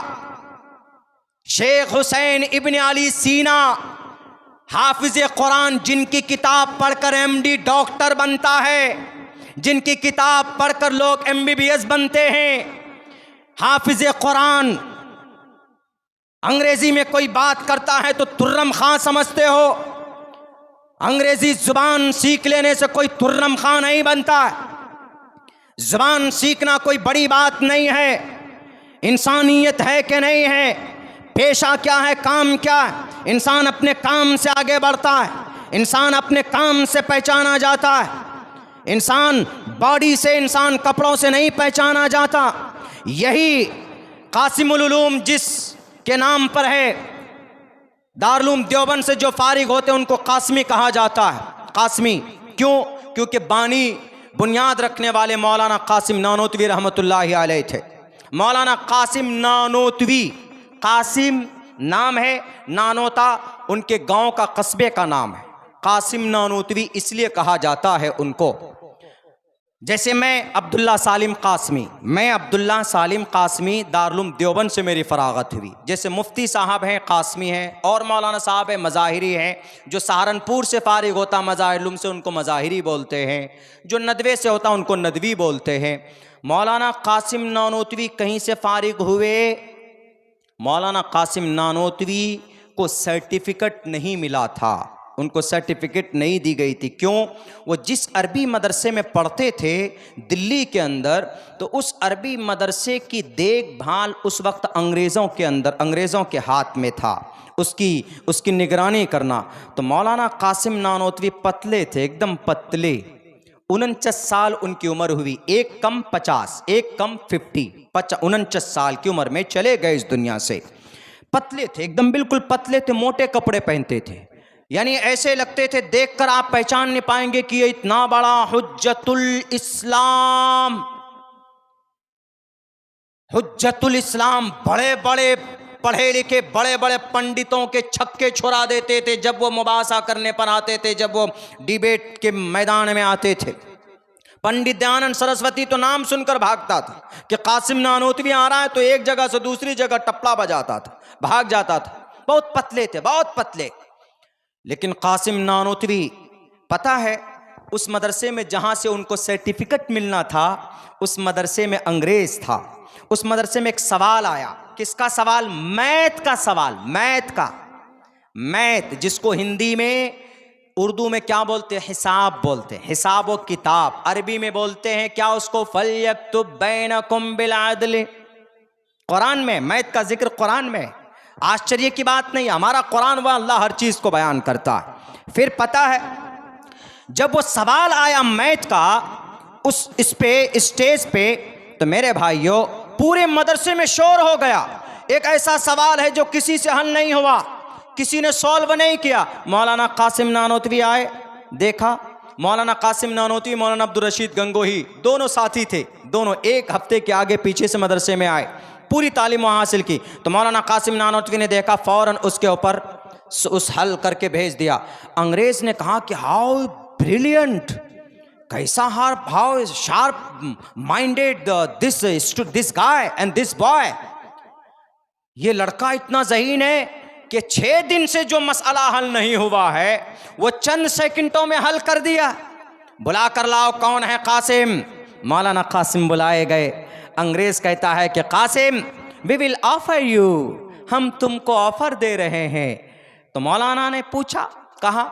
शेख हुसैन इब्न अली सीना, हाफिज कुरान, जिनकी किताब पढ़कर एमडी डॉक्टर बनता है, जिनकी किताब पढ़कर लोग MBBS बनते हैं। हाफिज कुरान, अंग्रेजी में कोई बात करता है तो तुर्रम खां समझते हो। अंग्रेजी जुबान सीख लेने से कोई तुर्रम खां नहीं बनता। जुबान सीखना कोई बड़ी बात नहीं है। इंसानियत है कि नहीं है, पेशा क्या है, काम क्या है। इंसान अपने काम से आगे बढ़ता है, इंसान अपने काम से पहचाना जाता है। इंसान बॉडी से, इंसान कपड़ों से नहीं पहचाना जाता। यही कासिमुल उलूम जिस के नाम पर है, दारुल उलूम देवबंद से जो फारिग होते हैं उनको कासमी कहा जाता है। कासमी क्यों? क्योंकि बानी बुनियाद रखने वाले मौलाना कासिम नानोतवी रहमतुल्लाहि अलैह थे। मौलाना कासिम नानोतवी, कासिम नाम है, नानोता उनके गांव का, कस्बे का नाम है। कासिम नानोतवी इसलिए कहा जाता है उनको। जैसे मैं अब्दुल्ला सालिम कासमी, मैं अब्दुल्ला सालिम कासमी दारुल उलूम देवबंद से मेरी फरागत हुई। जैसे मुफ्ती साहब हैं कासमी हैं, और मौलाना साहब हैं मज़ाहिरी हैं, जो सहारनपुर से फारिग होता मज़ाहिरुल उलूम से उनको मज़ाहिरी बोलते हैं, जो नदवे से होता उनको नदवी बोलते हैं। मौलाना कासिम नानोतवी कहीं से फारिग हुए? मौलाना कासिम नानोतवी को सर्टिफिकेट नहीं मिला था, उनको सर्टिफिकेट नहीं दी गई थी। क्यों? वो जिस अरबी मदरसे में पढ़ते थे दिल्ली के अंदर, तो उस अरबी मदरसे की देखभाल उस वक्त अंग्रेज़ों के अंदर, अंग्रेज़ों के हाथ में था, उसकी निगरानी करना। तो मौलाना कासिम नानोतवी पतले थे, एकदम पतले। 49 साल उनकी उम्र हुई, एक कम 50, एक कम 50, 49 साल की उम्र में चले गए इस दुनिया से। पतले थे, एकदम बिल्कुल पतले थे, मोटे कपड़े पहनते थे, यानी ऐसे लगते थे देखकर आप पहचान नहीं पाएंगे कि ये इतना बड़ा हुज्जतुल इस्लाम, हुज्जतुल इस्लाम। बड़े बड़े पढ़े लिखे बड़े बड़े पंडितों के छक्के छुड़ा देते थे जब वो मुबासा करने पर आते थे, जब वो डिबेट के मैदान में आते थे। पंडित दयानंद सरस्वती तो नाम सुनकर भागता था कि कासिम नानोतवी आ रहा है, तो एक जगह से दूसरी जगह टपला बजाता था, भाग जाता था। बहुत पतले थे, बहुत पतले। लेकिन कासिम नानोतवी, पता है उस मदरसे में जहाँ से उनको सर्टिफिकेट मिलना था, उस मदरसे में अंग्रेज़ था। उस मदरसे में एक सवाल आया। किसका सवाल? मैथ का सवाल, मैथ का। मैथ जिसको हिंदी में, उर्दू में क्या बोलते हैं? हिसाब बोलते हैं, हिसाब व किताब। अरबी में बोलते हैं क्या उसको? फलयक्तुब बैनकुम बिल अदल। कुरान में मैथ का जिक्र कुरान में, आश्चर्य की बात नहीं, हमारा कुरान व अल्लाह हर चीज़ को बयान करता है। फिर पता है जब वो सवाल आया मैथ का उस इस पे स्टेज पे, तो मेरे भाइयों पूरे मदरसे में शोर हो गया। एक ऐसा सवाल है जो किसी से हल नहीं हुआ, किसी ने सॉल्व नहीं किया। मौलाना कासिम नानोतवी आए, देखा। मौलाना कासिम नानोतवी, मौलाना अब्दुल रशीद गंगोही दोनों साथी थे, दोनों एक हफ्ते के आगे पीछे से मदरसे में आए, पूरी तालीम हासिल की। तो मौलाना कासिम नानोतवी ने देखा, फौरन उसके ऊपर उस हल करके भेज दिया। अंग्रेज ने कहा कि हाउ ब्रिलियंट, कैसा how sharp minded this guy and this boy. ये लड़का इतना ज़हीन है कि 6 दिन से जो मसला हल नहीं हुआ है वो चंद सेकंडों में हल कर दिया। बुला कर लाओ, कौन है कासिम? मौलाना कासिम बुलाए गए। अंग्रेज कहता है कि Qasim we will offer you, हम तुमको ऑफर दे रहे हैं। तो मौलाना ने पूछा, कहा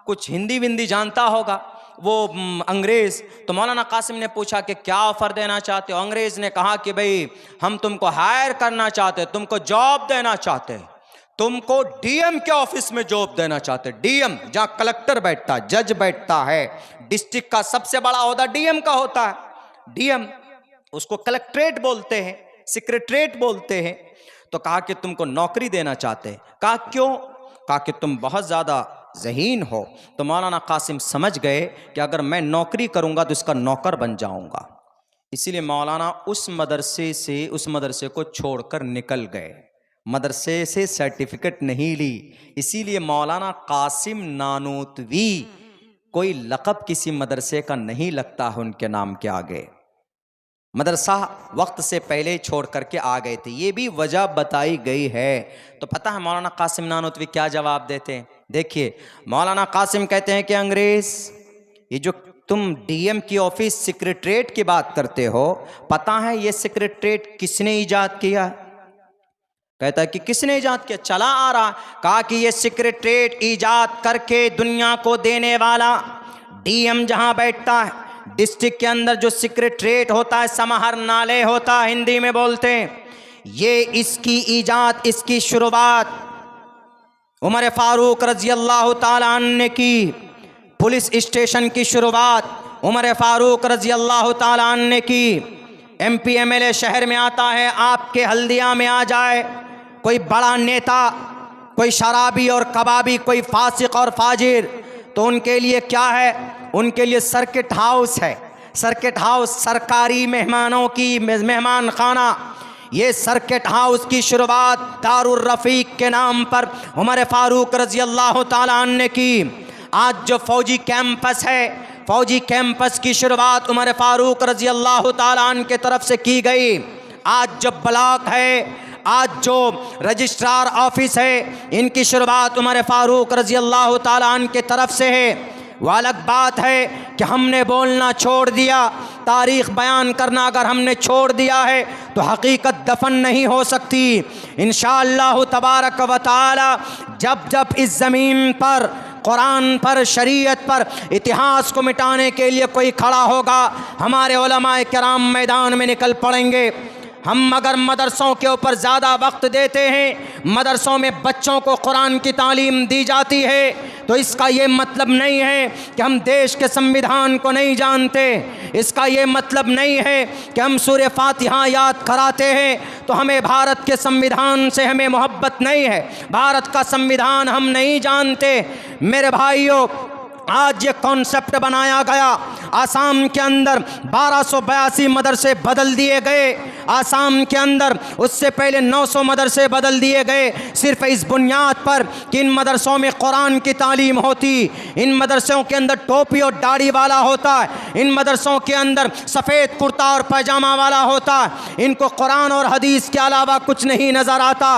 कुछ हिंदी विंदी जानता होगा वो अंग्रेज़। तो मौलाना कासिम ने पूछा कि क्या ऑफ़र देना चाहते हो? अंग्रेज़ ने कहा कि भाई हम तुमको हायर करना चाहते, तुमको जॉब देना चाहते, तुमको डीएम के ऑफिस में जॉब देना चाहते। डीएम जहाँ कलेक्टर बैठता, जज बैठता है, डिस्ट्रिक्ट का सबसे बड़ा ओहदा डीएम का होता है। डीएम उसको कलेक्ट्रेट बोलते हैं, सेक्रेटरेट बोलते हैं। तो कहा कि तुमको नौकरी देना चाहते। कहा क्यों? कहा कि तुम बहुत ज़्यादा ज़हीन हो। तो मौलाना कासिम समझ गए कि अगर मैं नौकरी करूंगा तो इसका नौकर बन जाऊंगा। इसीलिए मौलाना उस मदरसे को छोड़कर निकल गए, मदरसे से सर्टिफिकेट नहीं ली। इसीलिए मौलाना कासिम नानोतवी कोई लक़ब किसी मदरसे का नहीं लगता है उनके नाम के आगे। मदरसा वक्त से पहले छोड़ करके आ गए थे, ये भी वजह बताई गई है। तो पता है मौलाना कासिम नानोतवी क्या जवाब देते हैं? देखिए, मौलाना कासिम कहते हैं कि अंग्रेज़, ये जो तुम डीएम की ऑफिस सेक्रेटरेट की बात करते हो, पता है ये सेक्रेटरेट किसने ईजाद किया? कहता है कि किसने ईजाद किया? चला आ रहा। कहा कि ये सेक्रेटरेट ईजाद करके दुनिया को देने वाला डीएम जहां बैठता है, डिस्ट्रिक्ट के अंदर जो सेक्रेटरेट होता है, समाहरणालय होता है हिंदी में बोलते हैं, ये इसकी ईजाद, इसकी शुरुआत उमर फारूक रजी अल्लाह ताला अन्हु ने की। पुलिस स्टेशन की शुरुआत उमर फारूक रजी अल्लाह ताला अन्हु ने की। MP MLA शहर में आता है, आपके हल्दिया में आ जाए कोई बड़ा नेता, कोई शराबी और कबाबी, कोई फासिक और फाजिर, तो उनके लिए क्या है? उनके लिए सर्किट हाउस है। सर्किट हाउस सरकारी मेहमानों की मेहमान खाना। ये सर्किट हाउस की शुरुआत दारुर रफ़ीक के नाम पर उमर फ़ारूक रज़ी अल्लाह ताला अन्हु ने की। आज जो फ़ौजी कैंपस है, फ़ौजी कैंपस की शुरुआत उमर फ़ारूक रज़ी अल्लाह ताला अन्हु के तरफ से की गई। आज जो ब्लॉक है, आज जो रजिस्ट्रार ऑफिस है, इनकी शुरुआत उमर फ़ारूक रज़ी अल्लाह ताला अन्हु के तरफ से है। वह अलग बात है कि हमने बोलना छोड़ दिया, तारीख़ बयान करना अगर हमने छोड़ दिया है तो हकीकत दफन नहीं हो सकती। इंशाअल्लाह तबारक व तआला जब जब इस ज़मीन पर कुरान पर, शरीयत पर, इतिहास को मिटाने के लिए कोई खड़ा होगा, हमारे उलमाए किराम मैदान में निकल पड़ेंगे। हम अगर मदरसों के ऊपर ज़्यादा वक्त देते हैं, मदरसों में बच्चों को कुरान की तालीम दी जाती है, तो इसका ये मतलब नहीं है कि हम देश के संविधान को नहीं जानते। इसका ये मतलब नहीं है कि हम सूरह फातिहा याद कराते हैं तो हमें भारत के संविधान से हमें मोहब्बत नहीं है, भारत का संविधान हम नहीं जानते। मेरे भाइयों, आज ये कॉन्सेप्ट बनाया गया, आसाम के अंदर 1282 मदरसे बदल दिए गए। आसाम के अंदर उससे पहले 900 मदरसे बदल दिए गए, सिर्फ इस बुनियाद पर कि इन मदरसों में कुरान की तालीम होती, इन मदरसों के अंदर टोपी और दाढ़ी वाला होता है, इन मदरसों के अंदर सफ़ेद कुर्ता और पैजामा वाला होता है, इनको कुरान और हदीस के अलावा कुछ नहीं नज़र आता।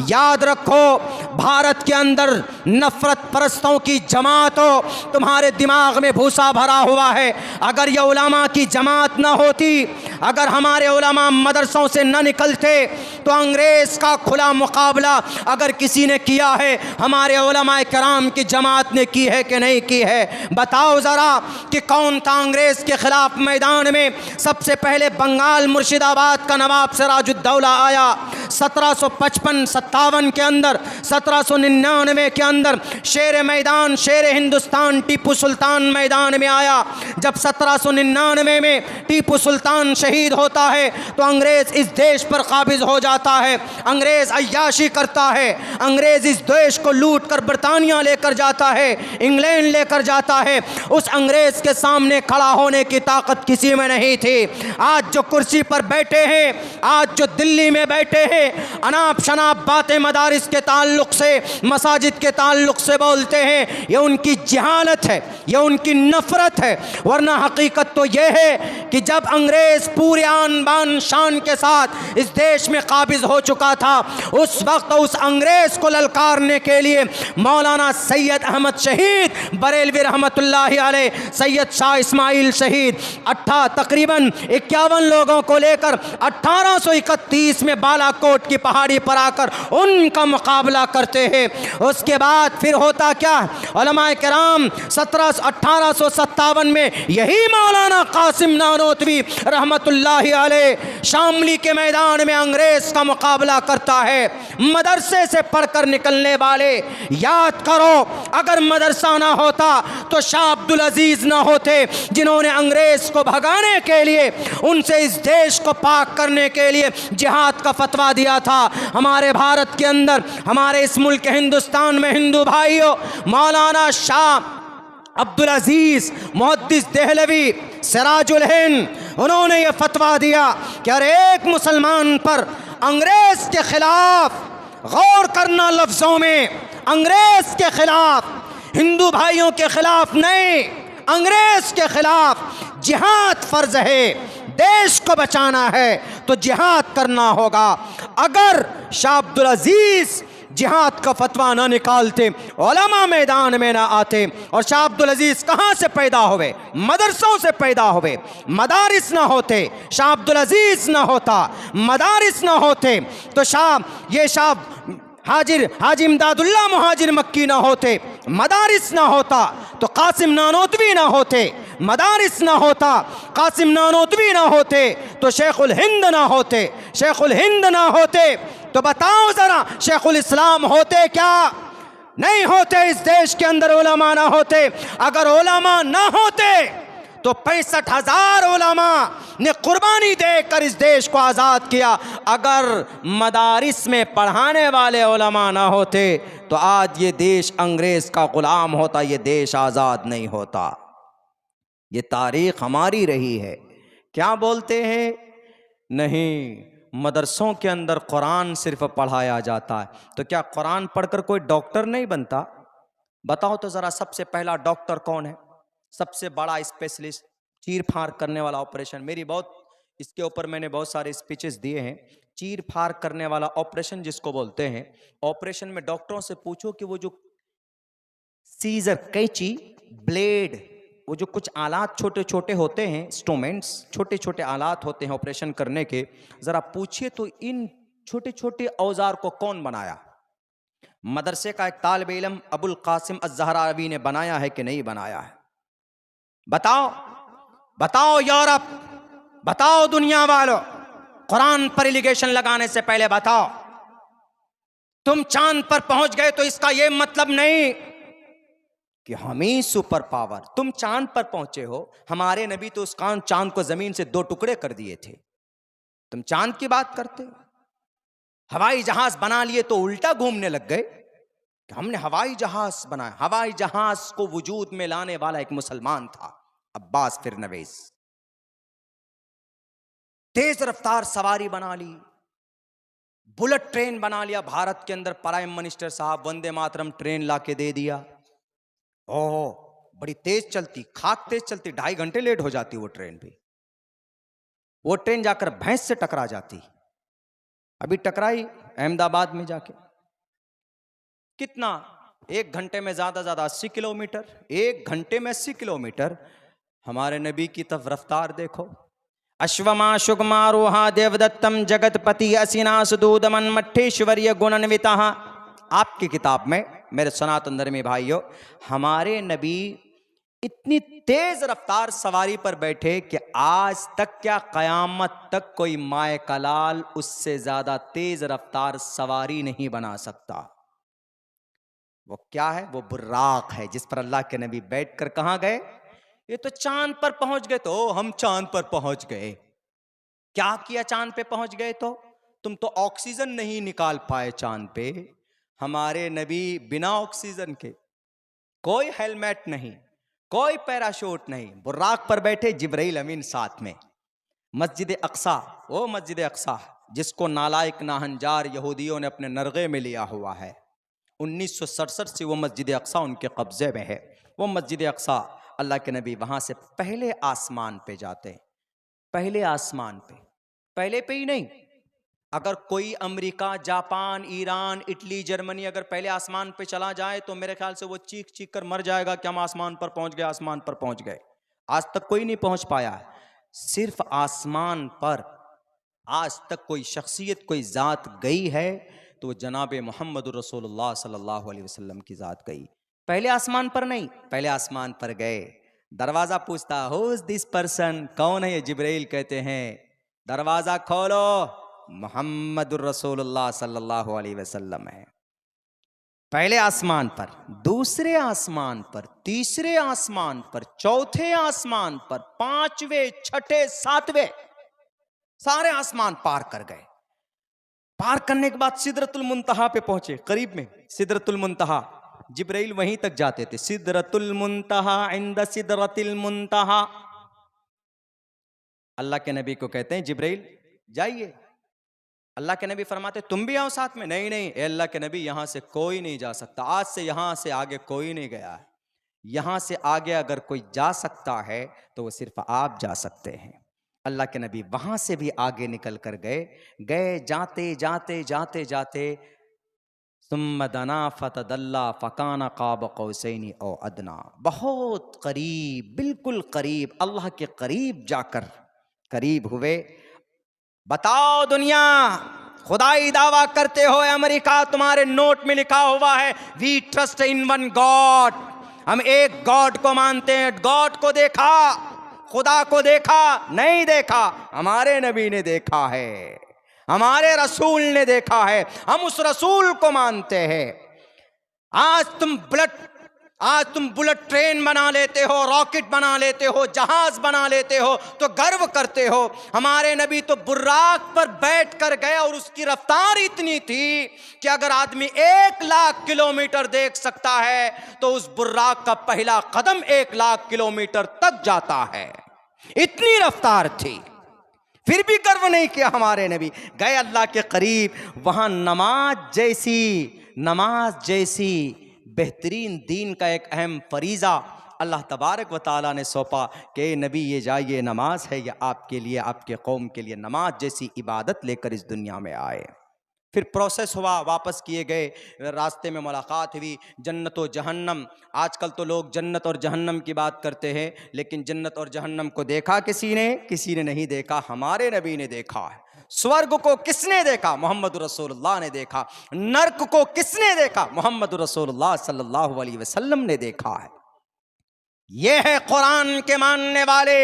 याद रखो, भारत के अंदर नफ़रत परस्तों की जमात हो, तुम्हारे दिमाग में भूसा भरा हुआ है। अगर ये उलमा की जमात न होती, अगर हमारे उलमा मदरसों से न निकलते, तो अंग्रेज़ का खुला मुकाबला अगर किसी ने किया है, हमारे उलमा किराम की जमात ने की है कि नहीं की है? बताओ ज़रा कि कौन था अंग्रेज़ के ख़िलाफ़ मैदान में? सबसे पहले बंगाल मुर्शिदाबाद का नवाब सिराजुद्दौला आया 1755-57 के अंदर। 1799 के अंदर शेर मैदान, शेर हिंदुस्तान टीपू सुल्तान मैदान में आया। जब 1799 में टीपू सुल्तान शहीद होता है तो अंग्रेज़ इस देश पर काबिज़ हो जाता है, अंग्रेज़ अय्याशी करता है, अंग्रेज़ इस देश को लूट कर बरतानिया लेकर जाता है, इंग्लैंड लेकर जाता है। उस अंग्रेज़ के सामने खड़ा होने की ताकत किसी में नहीं थी। आज जो कुर्सी पर बैठे हैं, आज जो दिल्ली में बैठे हैं, अनाप शनाप बातें मदारिस के ताल्लुक़ से, मसाजिद के ताल्लुक़ से बोलते हैं, ये उनकी जहालत है, ये उनकी नफ़रत है। वरना हकीकत तो ये है कि जब अंग्रेज़ पूरे आन बान शान के साथ इस देश में काबिज़ हो चुका था, उस वक्त उस अंग्रेज़ को ललकारने के लिए मौलाना सैयद अहमद शहीद बरेलवी रहमतुल्लाहि अलैह, सैयद शाह इस्माइल शहीद तकरीबन 51 लोगों को लेकर 1831 में बालाकोट की पहाड़ी पर आकर उनका मुकाबला करते हैं। उसके बाद फिर होता क्या, उलमाए किराम 1857 में यही मौलाना कासिम नानोतवी रहमतुल्लाहि अलैह शामली के मैदान में अंग्रेज़ का मुकाबला करता है। मदरसे से पढ़कर निकलने वाले, याद करो, अगर मदरसा ना होता तो शाह अब्दुल अजीज़ ना होते, जिन्होंने अंग्रेज़ को भगाने के लिए, उनसे इस देश को पाक करने के लिए जिहाद का फतवा दिया था। हमारे भारत के अंदर, हमारे इस मुल्क हिंदुस्तान में हिंदू भाइयों, मौलाना शाह अब्दुल अजीज़ मुहद्दिस देहलवी सिराजुल हिंद, उन्होंने ये फतवा दिया कि हर एक मुसलमान पर अंग्रेज़ के ख़िलाफ़ गौर करना, लफ्ज़ों में अंग्रेज़ के ख़िलाफ़, हिंदू भाइयों के ख़िलाफ़ नहीं, अंग्रेज़ के ख़िलाफ़ जिहाद फ़र्ज़ है। देश को बचाना है तो जिहाद करना होगा। अगर शाह अब्दुल अजीज़ जिहाद का फतवा ना निकालते, उलमा मैदान में ना आते, और शाह अब्दुल अजीज़ कहाँ से पैदा हुए? मदरसों से पैदा हुए। मदारिस ना होते, शाह अब्दुल अजीज़ ना होता, मदारिस ना होते, तो शाह हाजी इमदादुल्लाह मुहाजिर मक्की ना होते, मदारिस ना होता, तो कासिम नानोतवी ना होते, मदारिस ना होता, कासिम नानोतवी ना होते, तो शेखुल हिंद ना होते, शेखुल हिंद ना होते, तो बताओ ज़रा शेखुल इस्लाम होते क्या? नहीं होते। इस देश के अंदर उलमा ना होते। अगर उलमा ना होते तो 65,000 उलमा ने कुर्बानी देकर इस देश को आज़ाद किया। अगर मदारिस में पढ़ाने वाले उलमा ना होते तो आज ये देश अंग्रेज का गुलाम होता, ये देश आज़ाद नहीं होता। ये तारीख हमारी रही है। क्या बोलते हैं? नहीं, मदरसों के अंदर कुरान सिर्फ पढ़ाया जाता है। तो क्या कुरान पढ़कर कोई डॉक्टर नहीं बनता? बताओ तो ज़रा, सबसे पहला डॉक्टर कौन है? सबसे बड़ा स्पेशलिस्ट, चीर फाड़ करने वाला ऑपरेशन। इसके ऊपर मैंने बहुत सारे स्पीचेस दिए हैं। चीर फाड़ करने वाला ऑपरेशन जिसको बोलते हैं, ऑपरेशन में डॉक्टरों से पूछो कि वो जो सीजर, कैंची, ब्लेड, वो जो कुछ आलात छोटे छोटे होते हैं, इंस्ट्रूमेंट्स, छोटे छोटे आलात होते हैं ऑपरेशन करने के, ज़रा पूछिए तो इन छोटे छोटे औजार को कौन बनाया? मदरसे का एक तालिब इल्म अबुल कासिम अज़हरावी ने बनाया है कि नहीं बनाया है? बताओ, बताओ यूरोप, बताओ दुनिया वालों, कुरान पर एलिगेशन लगाने से पहले बताओ। तुम चांद पर पहुंच गए तो इसका यह मतलब नहीं कि हम ही सुपर पावर। तुम चांद पर पहुंचे हो, हमारे नबी तो उस चांद को जमीन से 2 टुकड़े कर दिए थे। तुम चांद की बात करते हो। हवाई जहाज बना लिए तो उल्टा घूमने लग गए कि हमने हवाई जहाज बनाया। हवाई जहाज को वजूद में लाने वाला एक मुसलमान था, अब्बास फिरनवीस। तेज रफ्तार सवारी बना ली, बुलेट ट्रेन बना लिया। भारत के अंदर प्राइम मिनिस्टर साहब वंदे मातरम ट्रेन लाके दे दिया। ओह, बड़ी तेज चलती, खाक तेज चलती, 2.5 घंटे लेट हो जाती वो ट्रेन भी। वो ट्रेन जाकर भैंस से टकरा जाती। अभी टकराई अहमदाबाद में जाके। कितना? 1 घंटे में ज्यादा 80 किलोमीटर। 1 घंटे में 80 किलोमीटर। हमारे नबी की तब रफ्तार देखो। अश्वमा शुगमा रोहा देवदत्तम जगतपति असिना सुदूदमन मठेश्वर्य गुणन्विता। आपकी किताब में मेरे सनातन धर्मी भाइयों, हमारे नबी इतनी तेज रफ्तार सवारी पर बैठे कि आज तक क्या कयामत तक कोई माए का लाल उससे ज्यादा तेज रफ्तार सवारी नहीं बना सकता। वो क्या है? वो बुर्राक है जिस पर अल्लाह के नबी बैठकर कहां गए? ये तो चांद पर पहुंच गए। तो हम चांद पर पहुंच गए। क्या किया चांद पे पहुंच गए? तो तुम तो ऑक्सीजन नहीं निकाल पाए चांद पे। हमारे नबी बिना ऑक्सीजन के, कोई हेलमेट नहीं, कोई पैराशूट नहीं, बुर्राक पर बैठे, जिब्राइल अमीन साथ में। मस्जिद अक्सा, वो मस्जिद अक्सा जिसको नालायक नाहंजार यहूदियों ने अपने नरगे में लिया हुआ है। 1967 से वो मस्जिद अक्सा उनके कब्जे में है। वो मस्जिद अक्सा, अल्लाह के नबी वहां से पहले आसमान पे जाते हैं। पहले आसमान पे, पहले पे ही नहीं, अगर कोई America, Japan, Iran, Italy, Germany अगर पहले आसमान पे चला जाए तो मेरे ख्याल से वो चीख चीख कर मर जाएगा कि हम आसमान पर पहुंच गए, आसमान पर पहुंच गए। आज तक कोई नहीं पहुंच पाया है। सिर्फ आसमान पर आज तक कोई शख्सियत, कोई जात गई है तो वो जनाब मोहम्मद रसूलुल्लाह सल्लल्लाहु अलैहि वसल्लम की जात गई। पहले आसमान पर नहीं, पहले आसमान पर गए। दरवाजा पूछता, हु इज दिस पर्सन? कौन है ये? जिब्राइल कहते हैं, दरवाजा खोलो, मोहम्मदुर रसूलुल्लाह सल्लल्लाहु अलैहि वसल्लम है। पहले आसमान पर, दूसरे आसमान पर, तीसरे आसमान पर, चौथे आसमान पर, 5वें, 6ठे, 7वें, सारे आसमान पार कर गए। पार करने के बाद सिदरतुल मुंतहा पे पहुंचे। करीब में सिदरतुल मुंतहा, जिब्राइल वहीं तक जाते थे। सिदरतुल मुंतहा इंद सिदरतिल मुंतहा। अल्लाह के नबी को कहते हैं, जिब्राइल जाइए। अल्लाह के नबी फरमाते, तुम भी आओ साथ में। नहीं नहीं, अल्लाह के नबी, यहां से कोई नहीं जा सकता। आज से यहां से आगे कोई नहीं गया है। यहां से आगे अगर कोई जा सकता है तो वो सिर्फ आप जा सकते हैं। अल्लाह के नबी वहां से भी आगे निकल कर गए। जाते जाते जाते जाते सुम्मा दना फतदल्ला फकाना काब कौसैनी औ अदना। बहुत करीब, बिल्कुल करीब, अल्लाह के करीब जाकर करीब हुए। बताओ दुनिया, खुदाई दावा करते हो अमेरिका, तुम्हारे नोट में लिखा हुआ है we trust in one God, हम एक गॉड को मानते हैं। गॉड को देखा, खुदा को देखा? नहीं देखा। हमारे नबी ने देखा है, हमारे रसूल ने देखा है, हम उस रसूल को मानते हैं। आज तुम ब्लड आज तुम बुलेट ट्रेन बना लेते हो, रॉकेट बना लेते हो, जहाज बना लेते हो तो गर्व करते हो। हमारे नबी तो बुर्राक पर बैठ कर गए और उसकी रफ्तार इतनी थी कि अगर आदमी 1,00,000 किलोमीटर देख सकता है तो उस बुर्राक का पहला कदम 1,00,000 किलोमीटर तक जाता है, इतनी रफ्तार थी। फिर भी गर्व नहीं किया हमारे नबी, गए अल्लाह के करीब। वहां नमाज जैसी बेहतरीन दीन का एक अहम फरीज़ा अल्लाह तबारक व तआला ने सौंपा कि नबी ये जाइए, नमाज है ये आपके लिए, आपके कौम के लिए, नमाज जैसी इबादत लेकर इस दुनिया में आए। फिर प्रोसेस हुआ, वापस किए गए, रास्ते में मुलाकात हुई, जन्नत और जहन्नम। आजकल तो लोग जन्नत और जहन्नम की बात करते हैं, लेकिन जन्नत और जहन्नम को देखा किसी ने नहीं देखा। हमारे नबी ने देखा है। स्वर्ग को किसने देखा? मोहम्मद रसूलुल्लाह ने देखा। नरक को किसने देखा? मोहम्मद रसूलुल्लाह सल्लल्लाहु अलैहि वसल्लम ने देखा है। ये है कुरान के मानने वाले।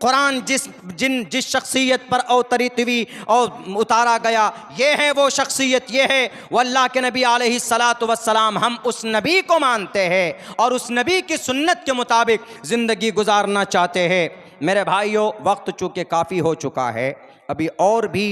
कुरान जिस शख्सियत पर अवतरित हुई और उतारा गया, ये है वो शख्सियत, ये है वो अल्लाह के नबी अलैहिस्सलातु वस्सलाम। हम उस नबी को मानते हैं और उस नबी की सुन्नत के मुताबिक ज़िंदगी गुजारना चाहते हैं। मेरे भाइयों, वक्त चूँकि काफ़ी हो चुका है, अभी और भी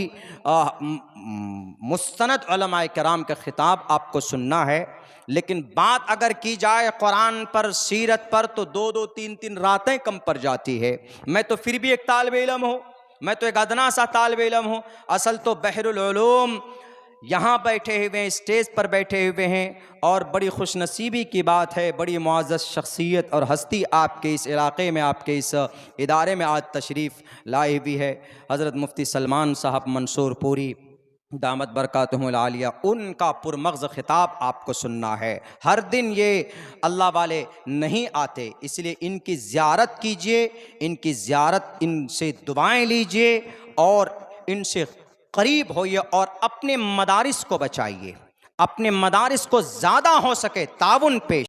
मुस्तनद उलमाए किराम का खिताब आपको सुनना है, लेकिन बात अगर की जाए कुरान पर, सीरत पर, तो 2-2 3-3 रातें कम पड़ जाती है। मैं तो फिर भी एक तालिबे इल्म हूँ, मैं तो एक अदना सा तालिबे इल्म हूँ। असल तो बहरुल उलूम यहाँ बैठे हुए हैं, स्टेज पर बैठे हुए हैं, और बड़ी खुशनसीबी की बात है, बड़ी मुअज़्ज़ज़ शख्सियत और हस्ती आपके इस इलाक़े में, आपके इस इदारे में आज तशरीफ़ लाई हुई है। हज़रत मुफ्ती सलमान साहब मंसूर पूरी दामत बरकातुहुल आलिया, उनका पुरमग़्ज़ ख़िताब आपको सुनना है। हर दिन ये अल्लाह वाले नहीं आते, इसलिए इनकी ज़ियारत कीजिए, इनसे दुआएं लीजिए और इनसे करीब होइए और अपने मदारिस को बचाइए, अपने मदारिस को ज़्यादा हो सके ताउन पेश